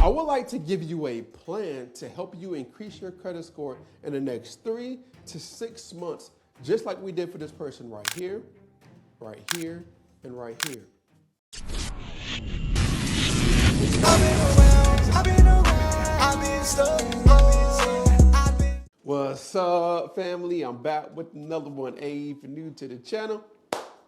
I would like to give you a plan to help you increase your credit score in the next 3 to 6 months, just like we did for this person right here, and right here. What's up, family? I'm back with another one. Hey, if you're new to the channel,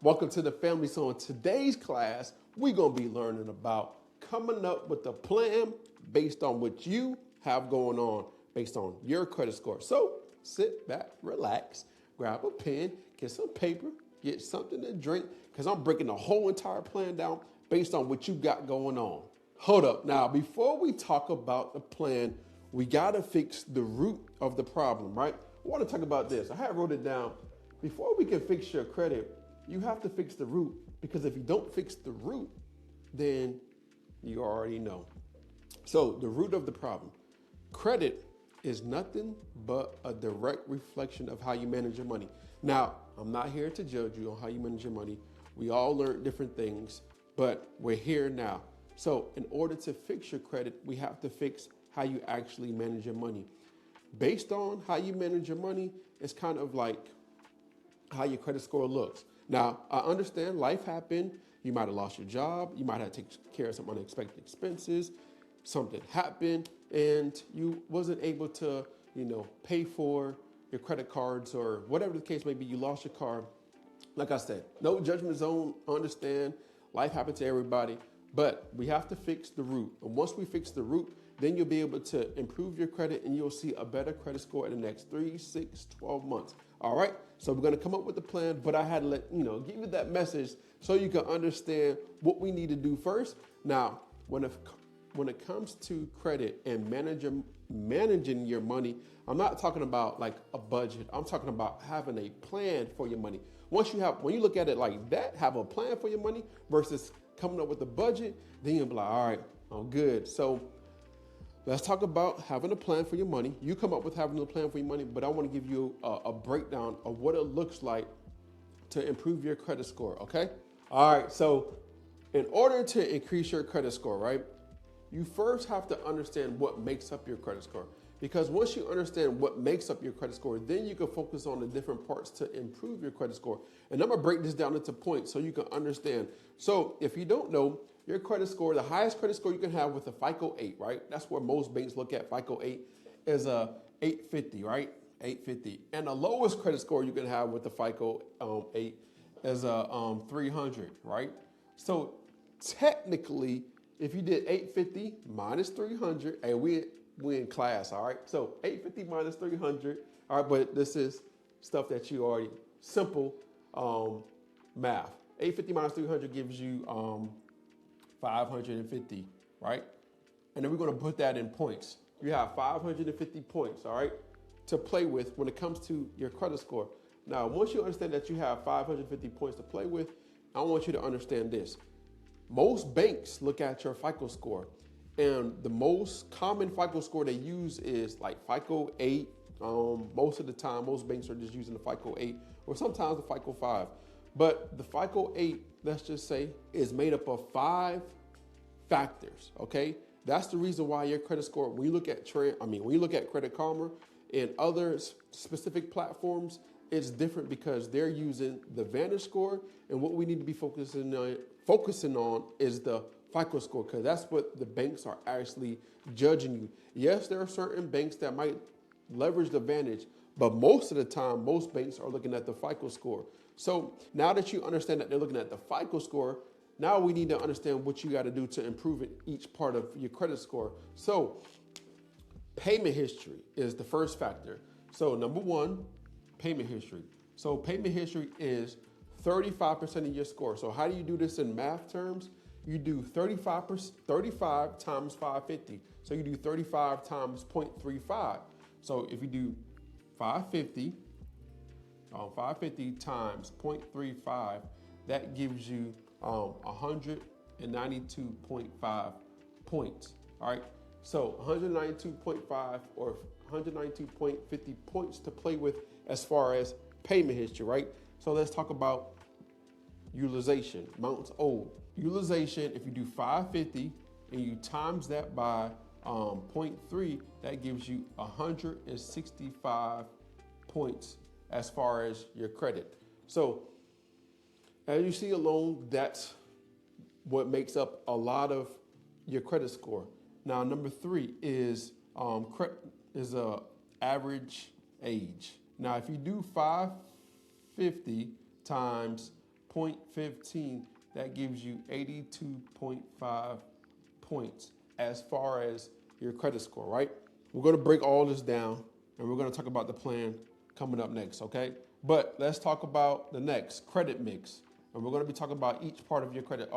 welcome to the family. So in today's class, we're going to be learning about coming up with a plan based on what you have going on, based on your credit score. So sit back, relax, grab a pen, get some paper, get something to drink, because I'm breaking the whole entire plan down based on what you got going on. Hold up. Now, before we talk about the plan, we got to fix the root of the problem, right? I want to talk about this. I have wrote it down. Before we can fix your credit, you have to fix the root, because if you don't fix the root, then you already know. So the root of the problem, credit is nothing but a direct reflection of how you manage your money. Now, I'm not here to judge you on how you manage your money. We all learn different things, but we're here now. So in order to fix your credit, we have to fix how you actually manage your money. Based on how you manage your money, it's kind of like how your credit score looks. Now, I understand life happened. You might have lost your job. You might have to take care of some unexpected expenses. Something happened and you wasn't able to, pay for your credit cards or whatever the case may be. You lost your car. Like I said, no judgment zone. Understand life happened to everybody, but we have to fix the root. And once we fix the root, then you'll be able to improve your credit and you'll see a better credit score in the next 3, 6, 12 months. All right. So we're going to come up with a plan, but I had to give you that message so you can understand what we need to do first. Now, when it comes to credit and managing your money, I'm not talking about like a budget. I'm talking about having a plan for your money. When you look at it like that, have a plan for your money versus coming up with a budget, then you'll be like, all right, I'm good. So let's talk about having a plan for your money. You come up with having a plan for your money, but I want to give you a breakdown of what it looks like to improve your credit score, okay? All right, so in order to increase your credit score, right, you first have to understand what makes up your credit score. Because once you understand what makes up your credit score, then you can focus on the different parts to improve your credit score. And I'm gonna break this down into points so you can understand. So if you don't know, your credit score, the highest credit score you can have with a FICO 8, right? That's where most banks look at. FICO 8 is a 850, right? 850. And the lowest credit score you can have with the FICO 8 is a 300, right? So technically, if you did 850 minus 300, and we in class, all right? So 850 minus 300, all right, but this is stuff that you already, simple math. 850 minus 300 gives you 550, right? And then we're gonna put that in points. You have 550 points, all right, to play with when it comes to your credit score. Now, once you understand that you have 550 points to play with, I want you to understand this. Most banks look at your FICO score, and the most common FICO score they use is like FICO 8. Most of the time, most banks are just using the FICO 8 or sometimes the FICO 5. But the FICO 8, let's just say, is made up of 5 factors, okay? That's the reason why your credit score, when you look at Credit Karma and other specific platforms, it's different because they're using the Vantage score, and what we need to be focusing on is the FICO score, because that's what the banks are actually judging you. Yes, there are certain banks that might leverage the Vantage, but most of the time, most banks are looking at the FICO score. So now that you understand that they're looking at the FICO score, now we need to understand what you got to do to improve each part of your credit score. So payment history is the first factor. So number one, payment history. So payment history is 35% of your score. So how do you do this in math terms? You do 35 times 550. So you do 35 times 0.35. So if you do 550 times 0.35, that gives you 192.5 points. All right. So 192.5 or 192.50 points to play with as far as payment history, right? So let's talk about utilization, amounts owed. Utilization, if you do 550 and you times that by 0.3, that gives you 165 points as far as your credit. So as you see a loan, that's what makes up a lot of your credit score. Now, number 3 is average age. Now, if you do 550 times 0.15, that gives you 82.5 points as far as your credit score, right? We're gonna break all this down and we're gonna talk about the plan coming up next, okay? But let's talk about the next, credit mix. And we're gonna be talking about each part of your credit,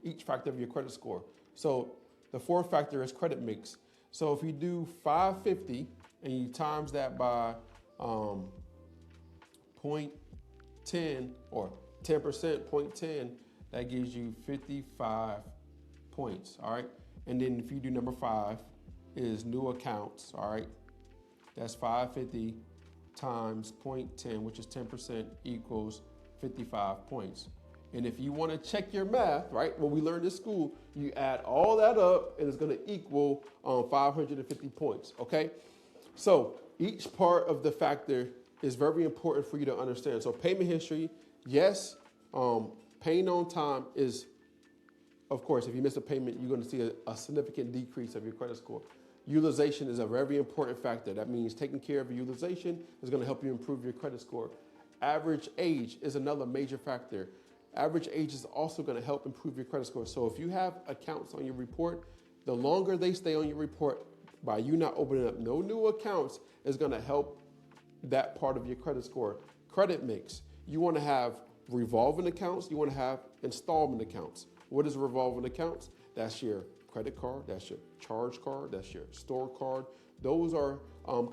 each factor of your credit score. So the 4th factor is credit mix. So if you do 550 and you times that by 0.10 or 10%, 0.10, that gives you 55 points, all right? And then if you do number 5 is new accounts, all right? That's 550 times 0.10, which is 10%, equals 55 points. And if you want to check your math, right, what we learned in school, you add all that up and it's going to equal 550 points, okay? So each part of the factor is very important for you to understand. So payment history, yes, paying on time is, of course, if you miss a payment, you're going to see a significant decrease of your credit score. Utilization is a very important factor. That means taking care of your utilization is going to help you improve your credit score. Average age is another major factor. Average age is also going to help improve your credit score. So if you have accounts on your report, the longer they stay on your report, by you not opening up no new accounts, is going to help that part of your credit score. Credit mix. You want to have revolving accounts. You want to have installment accounts. What is revolving accounts? That's your credit card. That's your charge card. That's your store card. Those are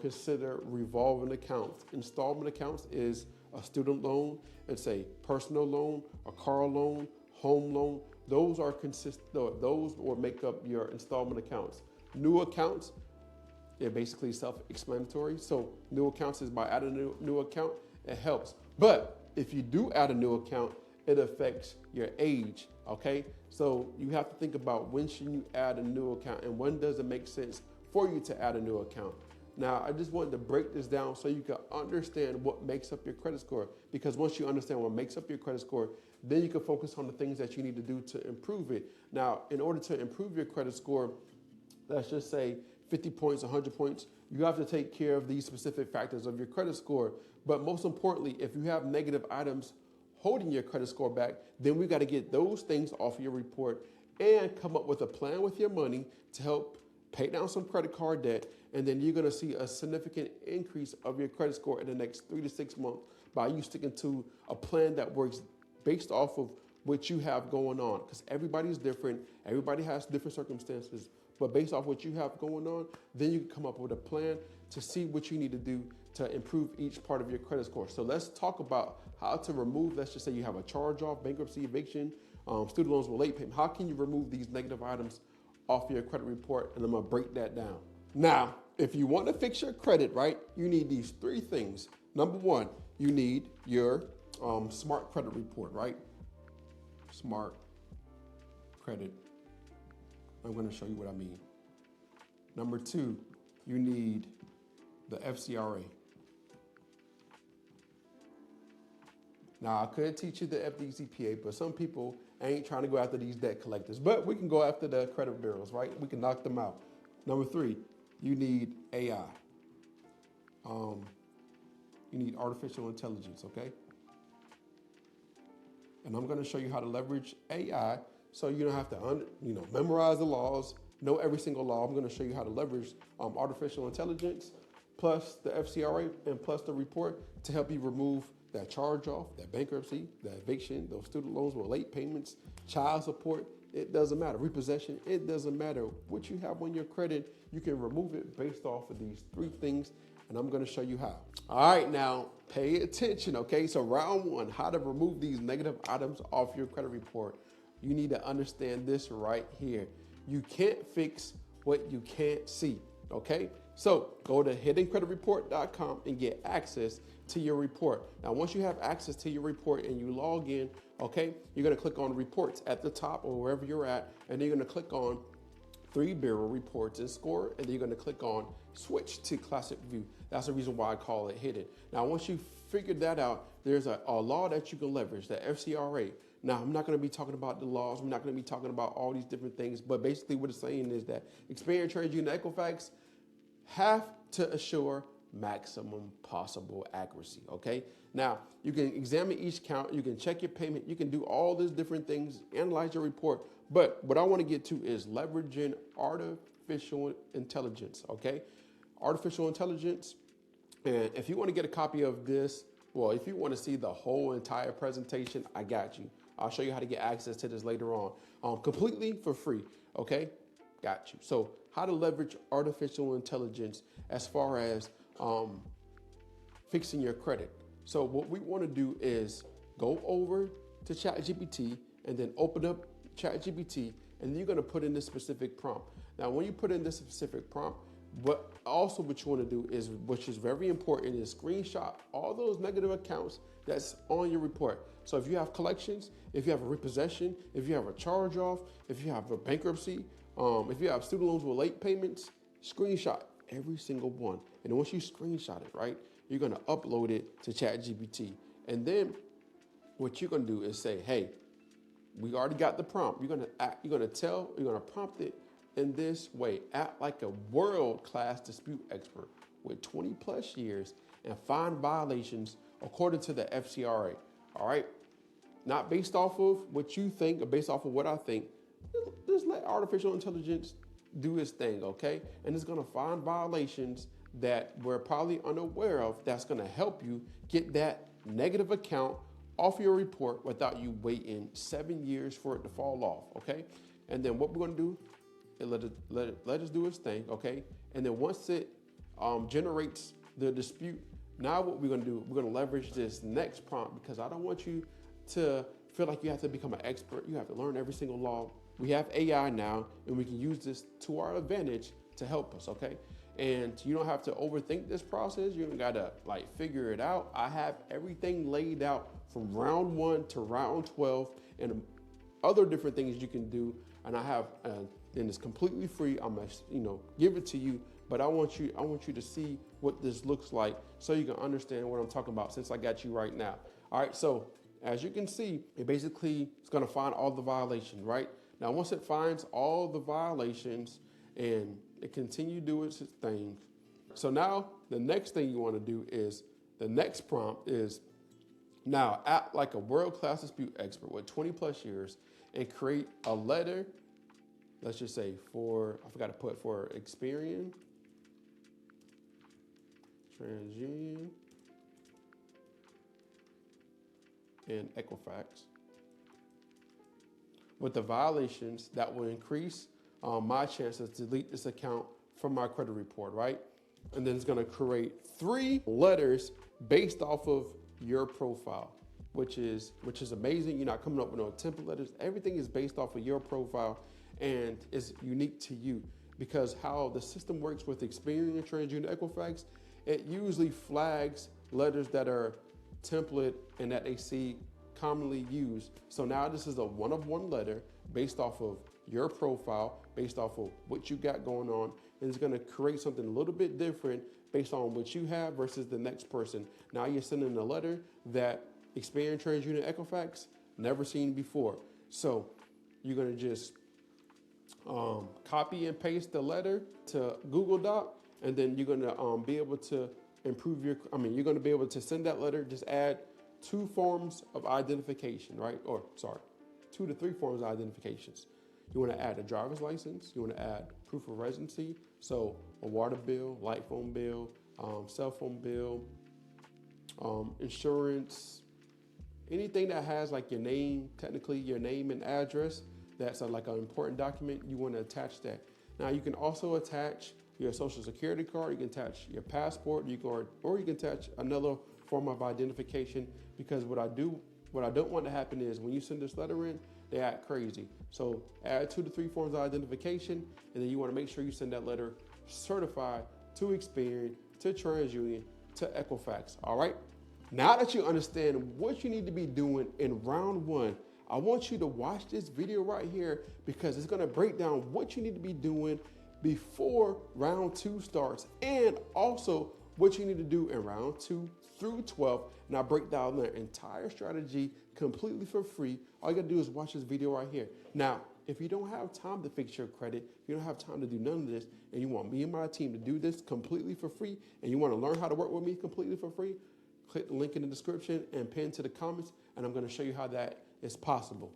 considered revolving accounts. Installment accounts is a student loan. It's a personal loan, a car loan, home loan. Those are those will make up your installment accounts. New accounts, they're basically self-explanatory. So new accounts is by adding a new account, it helps. But if you do add a new account, it affects your age, okay? So you have to think about when should you add a new account and when does it make sense for you to add a new account. Now, I just wanted to break this down so you can understand what makes up your credit score, because once you understand what makes up your credit score, then you can focus on the things that you need to do to improve it. Now, in order to improve your credit score, let's just say 50 points, 100 points, you have to take care of these specific factors of your credit score. But most importantly, if you have negative items holding your credit score back, then we got to get those things off your report and come up with a plan with your money to help pay down some credit card debt, and then you're going to see a significant increase of your credit score in the next 3 to 6 months by you sticking to a plan that works based off of what you have going on, because everybody's different. Everybody has different circumstances, but based off what you have going on, then you can come up with a plan to see what you need to do to improve each part of your credit score. So let's talk about how to remove, let's just say you have a charge-off, bankruptcy, eviction, student loans with late payment. How can you remove these negative items off your credit report? And I'm gonna break that down. Now, if you want to fix your credit, right, you need these 3 things. Number 1, you need your smart credit report, right? Smart credit. I'm going to show you what I mean. Number 2, you need the FCRA. Now, I could teach you the FDCPA, but some people ain't trying to go after these debt collectors, but we can go after the credit bureaus, right? We can knock them out. Number 3, you need AI. You need artificial intelligence, okay? And I'm going to show you how to leverage AI so you don't have to memorize the laws, know every single law. I'm going to show you how to leverage artificial intelligence plus the FCRA and plus the report to help you remove that charge-off, that bankruptcy, that eviction, those student loans with late payments, child support. It doesn't matter. Repossession, it doesn't matter. What you have on your credit, you can remove it based off of these 3 things, and I'm going to show you how. All right, now pay attention, okay? So round 1, how to remove these negative items off your credit report. You need to understand this right here. You can't fix what you can't see, okay? So go to hiddencreditreport.com and get access to your report. Now, once you have access to your report and you log in, okay, you're gonna click on reports at the top or wherever you're at, and then you're gonna click on 3 bureau reports and score, and then you're gonna click on switch to classic view. That's the reason why I call it hidden. Now, once you figure that out, there's a law that you can leverage, the FCRA. Now, I'm not gonna be talking about the laws, I'm not gonna be talking about all these different things, but basically what it's saying is that Experian, TransUnion, and Equifax have to assure maximum possible accuracy, okay? Now, you can examine each count, you can check your payment, you can do all these different things, analyze your report, but what I wanna get to is leveraging artificial intelligence, okay? Artificial intelligence, and if you wanna get a copy of this, well, if you wanna see the whole entire presentation, I got you. I'll show you how to get access to this later on, completely for free, okay? Got you. So how to leverage artificial intelligence as far as fixing your credit. So what we want to do is go over to ChatGPT and then open up ChatGPT, and then you're going to put in this specific prompt. Now, when you put in this specific prompt, what you want to do is, which is very important, is screenshot all those negative accounts that's on your report. So if you have collections, if you have a repossession, if you have a charge off, if you have a bankruptcy, if you have student loans with late payments, screenshot every single one. And then once you screenshot it, right, you're gonna upload it to ChatGPT. And then what you're gonna do is say, hey, we already got the prompt. You're gonna prompt it in this way. Act like a world-class dispute expert with 20 plus years and find violations according to the FCRA. All right? Not based off of what you think or based off of what I think. Just let artificial intelligence do its thing, okay? And it's gonna find violations that we're probably unaware of that's gonna help you get that negative account off your report without you waiting 7 years for it to fall off, okay? And then what we're gonna do is let us do its thing, okay? And then once it generates the dispute, now what we're gonna do, we're gonna leverage this next prompt, because I don't want you to feel like you have to become an expert. You have to learn every single law. We have AI now, and we can use this to our advantage to help us, okay? And you don't have to overthink this process. You don't gotta figure it out. I have everything laid out from round 1 to round 12 and other different things you can do. And I have, and it's completely free. I'm gonna, give it to you, but I want you to see what this looks like so you can understand what I'm talking about, since I got you right now. All right, so as you can see, it basically is gonna find all the violations, right? Now, once it finds all the violations and it continue doing its thing, so now the next thing you want to do is, the next prompt is, now act like a world-class dispute expert with 20 plus years and create a letter, let's just say for Experian, TransUnion, and Equifax, with the violations that will increase my chances to delete this account from my credit report, right? And then it's gonna create 3 letters based off of your profile, which is amazing. You're not coming up with no template letters. Everything is based off of your profile and is unique to you, because how the system works with Experian, TransUnion, Equifax, it usually flags letters that are template and that they see commonly used. So now this is a one-of-one letter based off of your profile, based off of what you got going on, and it's gonna create something a little bit different based on what you have versus the next person. Now you're sending a letter that Experian, TransUnion, Equifax never seen before. So you're gonna just copy and paste the letter to Google Doc, and then you're gonna be able to you're gonna be able to send that letter, just add 2 forms of identification, right? Or sorry, 2 to 3 forms of identifications. You want to add a driver's license. You want to add proof of residency. So a water bill, light phone bill, cell phone bill, insurance, anything that has your name, technically your name and address. That's like an important document. You want to attach that. Now you can also attach your social security card. You can attach your passport. Or you can attach another form of identification, because what I don't want to happen is when you send this letter in, they act crazy. So add 2 to 3 forms of identification, and then you want to make sure you send that letter certified to Experian, to TransUnion, to Equifax. All right. Now that you understand what you need to be doing in round 1, I want you to watch this video right here because it's gonna break down what you need to be doing before round 2 starts and also what you need to do in round 2 through 12. And I break down their entire strategy completely for free. All you gotta do is watch this video right here. Now, if you don't have time to fix your credit, if you don't have time to do none of this, and you want me and my team to do this completely for free, and you wanna learn how to work with me completely for free, click the link in the description and pin to the comments, and I'm gonna show you how that is possible.